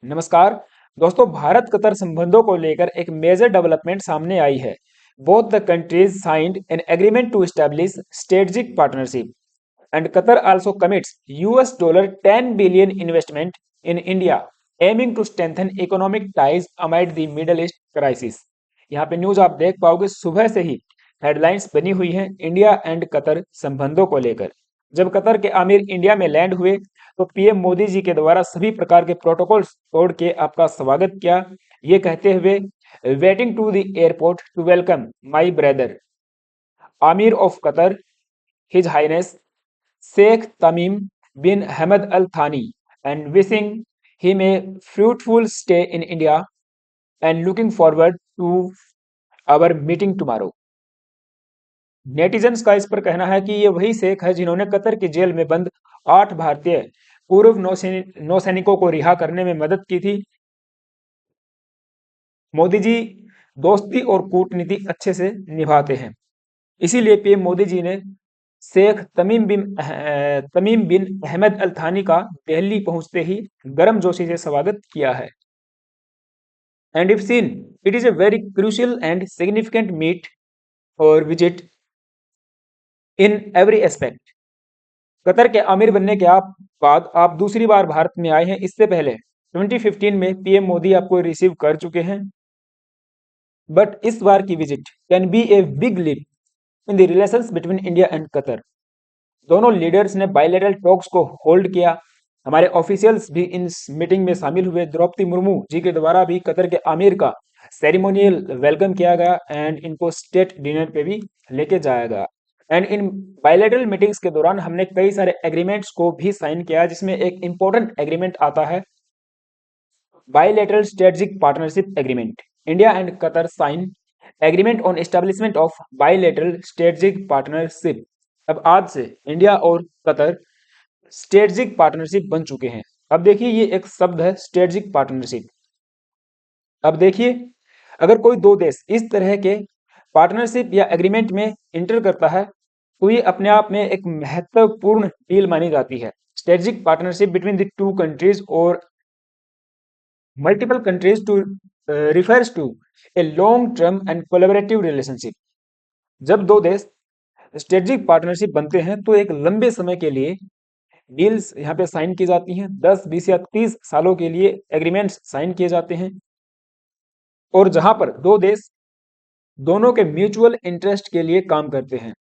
नमस्कार दोस्तों, भारत कतर संबंधों को लेकर एक मेजर डेवलपमेंट सामने आई है। Both the countries signed an agreement to establish strategic partnership and Qatar also commits $10 billion investment in India, aiming to strengthen economic ties amid the Middle East crisis। यहाँ पे news आप देख पाओगे, सुबह से ही हेडलाइंस बनी हुई हैं इंडिया एंड कतर संबंधों को लेकर। जब कतर के आमिर इंडिया में लैंड हुए तो पीएम मोदी जी के द्वारा सभी प्रकार के प्रोटोकॉल्स तोड़ के आपका स्वागत किया, ये कहते हुए waiting to the airport to welcome my brother amir of Qatar his highness Sheikh Tamim bin Hamad Al Thani and wishing him a fruitful stay in India and looking forward to our meeting tomorrow। Netizens का इस पर कहना है कि ये वही शेख है जिन्होंने कतर की जेल में बंद 8 भारतीय पूर्व नौसैनिकों को रिहा करने में मदद की थी। मोदी जी दोस्ती और कूटनीति अच्छे से निभाते हैं, इसीलिए पीएम मोदी जी ने शेख तमीम बिन अहमद अल थानी का दिल्ली पहुंचते ही गर्मजोशी से स्वागत किया है। And if seen, it is a very crucial and significant meet or visit in every aspect। Qatar के आमिर बनने के बाद आप दूसरी बार भारत में आए हैं। इससे पहले 2015 में पीएम मोदी आपको रिसीव कर चुके हैं, बट इस बार की visit can be a big leap in the relations between India and Qatar. दोनों लीडर्स ने बायलैटरल टॉक्स को होल्ड किया। हमारे ऑफिशियल्स भी इन मीटिंग में शामिल हुए। द्रौपदी मुर्मू जी के द्वारा भी कतर के आमिर का सेरिमोनियल वेलकम किया गया एंड इनको स्टेट डिनर पे भी लेके जाया गया। एंड इन बायलैटरल मीटिंग्स के दौरान हमने कई सारे एग्रीमेंट्स को भी साइन किया, जिसमें एक इंपॉर्टेंट एग्रीमेंट आता है bilateral strategic partnership agreement. India and Qatar sign agreement on establishment of bilateral strategic partnership. अब आज से इंडिया और कतर स्ट्रेटेजिक पार्टनरशिप बन चुके हैं। अब देखिए, ये एक शब्द है स्ट्रेटेजिक पार्टनरशिप। अब देखिए, अगर कोई दो देश इस तरह के पार्टनरशिप या एग्रीमेंट में इंटर करता है तो ये अपने आप में एक महत्वपूर्ण डील मानी जाती है। Strategic partnership between the two countries और multiple countries to refers to a long term and collaborative relationship। जब दो देश स्ट्रेटेजिक पार्टनरशिप बनते हैं तो एक लंबे समय के लिए डील्स यहाँ पे साइन की जाती हैं। 10, 20 या 30 सालों के लिए एग्रीमेंट्स साइन किए जाते हैं, और जहां पर दो देश दोनों के म्यूचुअल इंटरेस्ट के लिए काम करते हैं।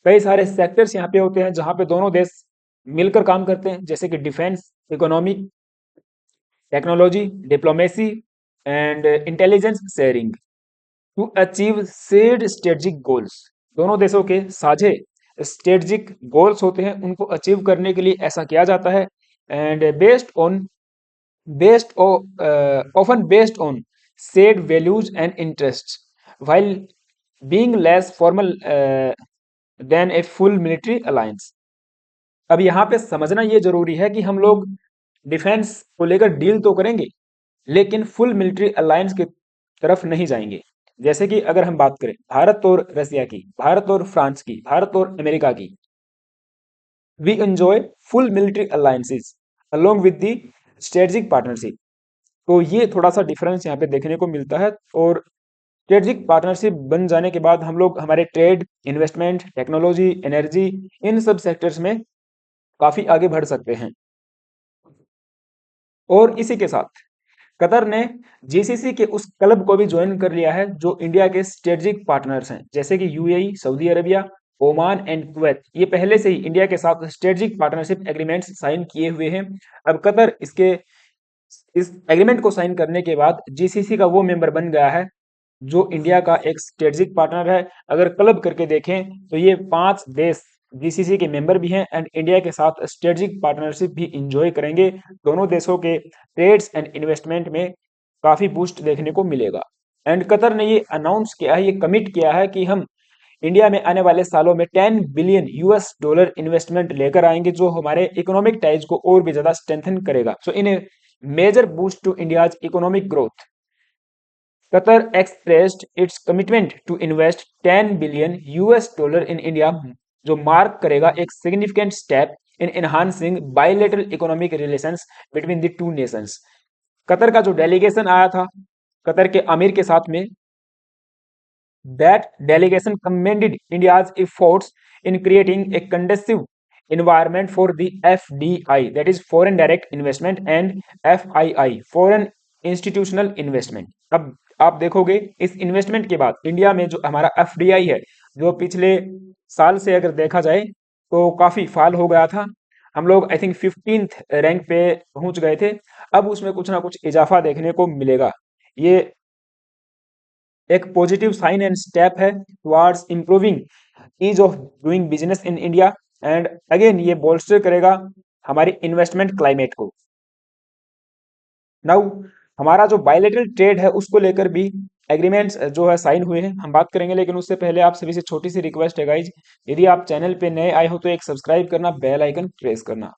कई सारे सेक्टर्स यहाँ पे होते हैं जहां पे दोनों देश मिलकर काम करते हैं, जैसे कि defence, economic, technology, diplomacy and intelligence sharing to achieve shared strategic goals. दोनों देशों के साझे स्ट्रेटेजिक गोल्स होते हैं, उनको अचीव करने के लिए ऐसा किया जाता है। And often based on shared values and interests while being less formal than a full military alliance। अब यहाँ पे समझना ये जरूरी है कि हम लोग डिफेंस को लेकर डील तो करेंगे, लेकिन फुल मिलिट्री अलायंस की तरफ नहीं जाएंगे। जैसे कि अगर हम बात करें भारत और रसिया की, भारत और फ्रांस की, भारत और अमेरिका की, we enjoy full military alliances along with the strategic partnership. तो ये थोड़ा सा डिफरेंस यहाँ पे देखने को मिलता है। और स्ट्रेटेजिक पार्टनरशिप बन जाने के बाद हम लोग हमारे ट्रेड, इन्वेस्टमेंट, टेक्नोलॉजी, एनर्जी, इन सब सेक्टर्स में काफी आगे बढ़ सकते हैं। और इसी के साथ कतर ने जीसीसी के उस क्लब को भी ज्वाइन कर लिया है जो इंडिया के स्ट्रेटेजिक पार्टनर्स हैं, जैसे कि UAE, Saudi Arabia, Oman and Kuwait. ये पहले से ही इंडिया के साथ स्ट्रेटेजिक पार्टनरशिप एग्रीमेंट्स साइन किए हुए हैं। अब कतर इस एग्रीमेंट को साइन करने के बाद जीसीसी का वो मेंबर बन गया है जो इंडिया का एक स्ट्रेटेजिक पार्टनर है। अगर क्लब करके देखें तो ये 5 देश जीसीसी के मेंबर भी हैं एंड इंडिया के साथ स्ट्रेटेजिक पार्टनरशिप भी इंजॉय करेंगे। दोनों देशों के ट्रेड्स एंड इन्वेस्टमेंट में काफी बूस्ट देखने को मिलेगा। एंड कतर ने ये अनाउंस किया है, ये कमिट किया है कि हम इंडिया में आने वाले सालों में $10 बिलियन इन्वेस्टमेंट लेकर आएंगे, जो हमारे इकोनॉमिक टाइज को और भी ज्यादा स्ट्रेंथन करेगा। So in a major boost to India's economic growth, Qatar expressed its commitment to invest $10 billion in India, जो मार्क करेगा एक significant step in enhancing bilateral economic relations between the two nations. Qatar का जो delegation आया था Qatar के अमीर के साथ में, that delegation commended India's efforts in creating a conducive environment for the FDI, that is foreign direct investment, and FII, foreign institutional investment. अब आप देखोगे इस इन्वेस्टमेंट के बाद इंडिया में जो हमारा FDI है, जो पिछले साल से अगर देखा जाए तो काफी फाल हो गया था। हम लोग आई थिंक 15th रैंक पे पहुंच गए थे। अब उसमें कुछ ना कुछ इजाफा देखने को मिलेगा। ये एक पॉजिटिव साइन एंड स्टेप है towards improving ease of doing business in India, and again ये बोल्स्टर करेगा हमारी इन्वेस्टमेंट क्लाइमेट को। नाउ हमारा जो बायलैटरल ट्रेड है उसको लेकर भी एग्रीमेंट्स जो है साइन हुए हैं, हम बात करेंगे, लेकिन उससे पहले आप सभी से छोटी सी रिक्वेस्ट है गाइज, यदि आप चैनल पे नए आए हो तो एक सब्सक्राइब करना, बेल आइकन प्रेस करना।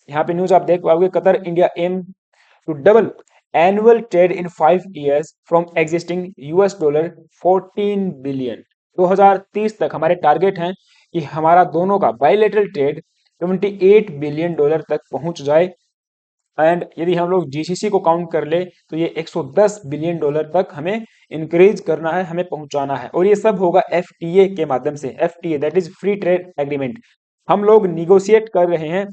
यहाँ पे न्यूज आप देख पाओगे, Qatar India aim to double annual trade in 5 years from existing $14 billion. 2030 तक हमारे टारगेट हैं कि हमारा दोनों का बायलैटरल ट्रेड $28 बिलियन तक पहुंच जाए, एंड यदि हम लोग जीसीसी को काउंट कर ले तो ये $110 बिलियन तक हमें इंक्रीज करना है, हमें पहुंचाना है, और ये सब होगा एफटीए के माध्यम से। FTA that is free trade agreement. हम लोग निगोशिएट कर रहे हैं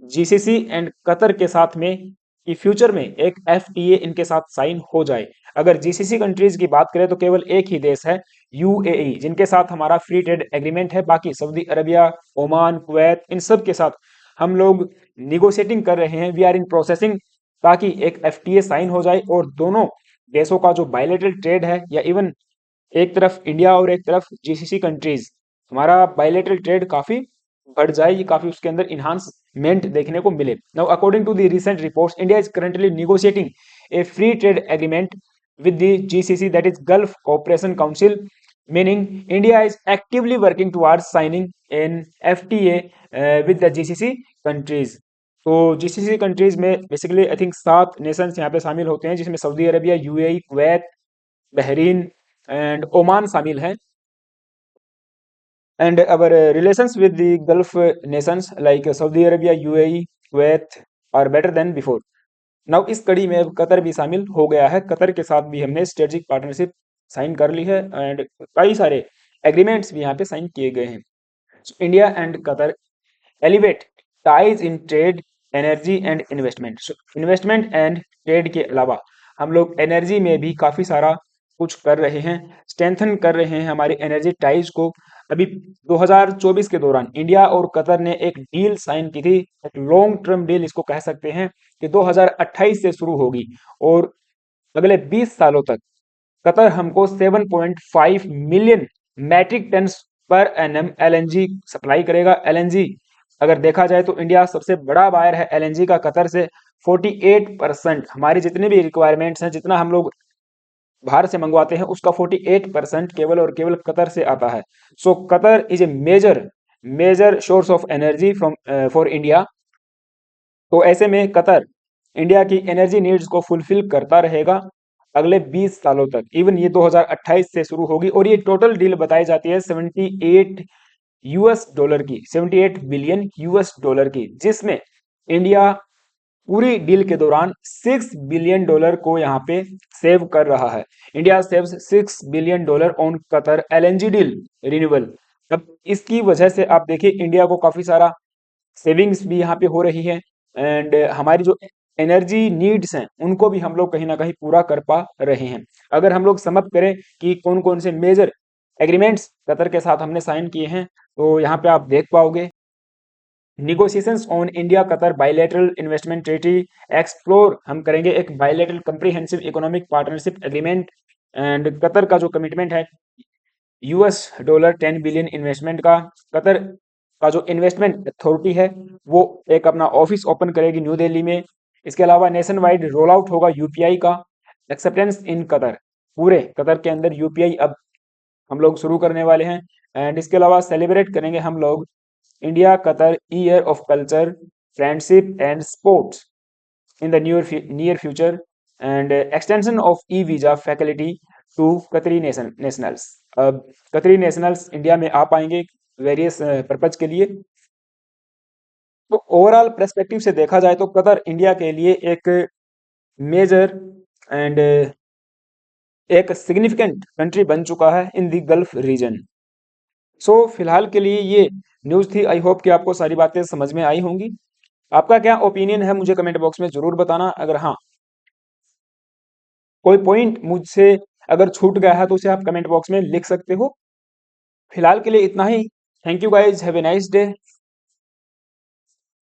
जीसीसी एंड कतर के साथ में कि फ्यूचर में एक एफटीए इनके साथ साइन हो जाए। अगर जीसीसी कंट्रीज की बात करें तो केवल एक ही देश है यूएई जिनके साथ हमारा फ्री ट्रेड एग्रीमेंट है। बाकी सऊदी अरबिया, ओमान, कुवैत, इन सब के साथ हम लोग निगोशिएटिंग कर रहे हैं, वी आर इन प्रोसेसिंग, ताकि एक एफटीए साइन हो जाए और दोनों देशों का जो बायलैटरल ट्रेड है, या इवन एक तरफ इंडिया और एक तरफ जीसीसी कंट्रीज, हमारा बायलैटरल ट्रेड काफी बढ़ जाए, ये काफी उसके अंदर इन्हांसमेंट देखने को मिले। Now according to the recent reports, India is currently negotiating a free trade agreement with the GCC, that is Gulf Cooperation Council, meaning India is actively working towards signing an FTA with the GCC countries। तो GCC countries में basically I think 7 Nations यहाँ पे शामिल होते हैं, जिसमें Saudi Arabia, UAE, Kuwait, Bahrain and Oman शामिल हैं। and our relations with the Gulf nations like Saudi Arabia, UAE, Kuwait are better than before। Now इस कड़ी में अब कतर भी शामिल हो गया है। कतर के साथ भी हमने स्ट्रेटेजिक पार्टनरशिप साइन कर ली है, एंड कई सारे एग्रीमेंट्स भी यहाँ पे साइन किए गए हैं। India and Qatar elevate ties in trade, energy and investment. Investment and trade के अलावा हम लोग एनर्जी में भी काफी सारा कुछ कर रहे हैं, स्ट्रेंथन कर रहे हैं हमारी एनर्जी टाइज को। अभी 2024 के दौरान इंडिया और कतर ने एक डील साइन की थी, एक लॉन्ग टर्म डील इसको कह सकते हैं, कि 2028 से शुरू होगी और अगले 20 सालों तक कतर हमको 7.5 मिलियन मैट्रिक टन पर एनएम एलएनजी सप्लाई करेगा। एलएनजी अगर देखा जाए तो इंडिया सबसे बड़ा बायर है एलएनजी का कतर से। 48% हमारी जितनी भी रिक्वायरमेंट्स हैं, जितना हम लोग बाहर से मंगवाते हैं, उसका 48% केवल और केवल कतर से आता है। So Qatar is a major source of energy from for India. तो ऐसे में कतर इंडिया की एनर्जी नीड्स को फुलफिल करता रहेगा अगले 20 सालों तक। इवन ये 2028 से शुरू होगी, और ये टोटल डील बताई जाती है 78 बिलियन यूएस डॉलर की, जिसमें इंडिया पूरी डील के दौरान $6 बिलियन को यहाँ पे सेव कर रहा है। India saves $6 billion on Qatar LNG deal renewal. अब इसकी वजह से आप देखिए इंडिया को काफी सारा सेविंग्स भी यहाँ पे हो रही है, एंड हमारी जो एनर्जी नीड्स हैं उनको भी हम लोग कहीं ना कहीं पूरा कर पा रहे हैं। अगर हम लोग समअप करें कि कौन कौन से मेजर एग्रीमेंट्स कतर के साथ हमने साइन किए हैं, तो यहाँ पे आप देख पाओगे negotiations on India Qatar bilateral investment treaty. Explore हम करेंगे एक bilateral comprehensive economic partnership agreement, and Qatar का जो कमिटमेंट है $10 बिलियन इन्वेस्टमेंट का। कतर का जो इन्वेस्टमेंट अथॉरिटी है वो एक अपना ऑफिस ओपन करेगी न्यू दिल्ली में। इसके अलावा नेशन वाइड रोल आउट होगा यूपीआई का। एक्सेप्टेंस इन कतर, पूरे कतर के अंदर यूपीआई अब हम लोग शुरू करने वाले हैं। एंड इसके अलावा सेलिब्रेट करेंगे हम लोग India Qatar year of culture, friendship and sports in the near future, and extension of e visa facility to Qatari nationals. अब कतरी नेशनल्स इंडिया में आ पाएंगे वेरियस पर्पज के लिए। तो ओवरऑल पर्सपेक्टिव से देखा जाए तो कतर इंडिया के लिए एक मेजर एंड एक सिग्निफिकेंट कंट्री बन चुका है इन दी गल्फ रीजन। सो फिलहाल के लिए ये न्यूज़ थी। आई होप कि आपको सारी बातें समझ में आई होंगी। आपका क्या ओपिनियन है मुझे कमेंट बॉक्स में ज़रूर बताना। अगर हाँ, कोई पॉइंट मुझसे अगर छूट गया है तो उसे आप कमेंट बॉक्स में लिख सकते हो। फिलहाल के लिए इतना ही। Thank you guys, have a nice day.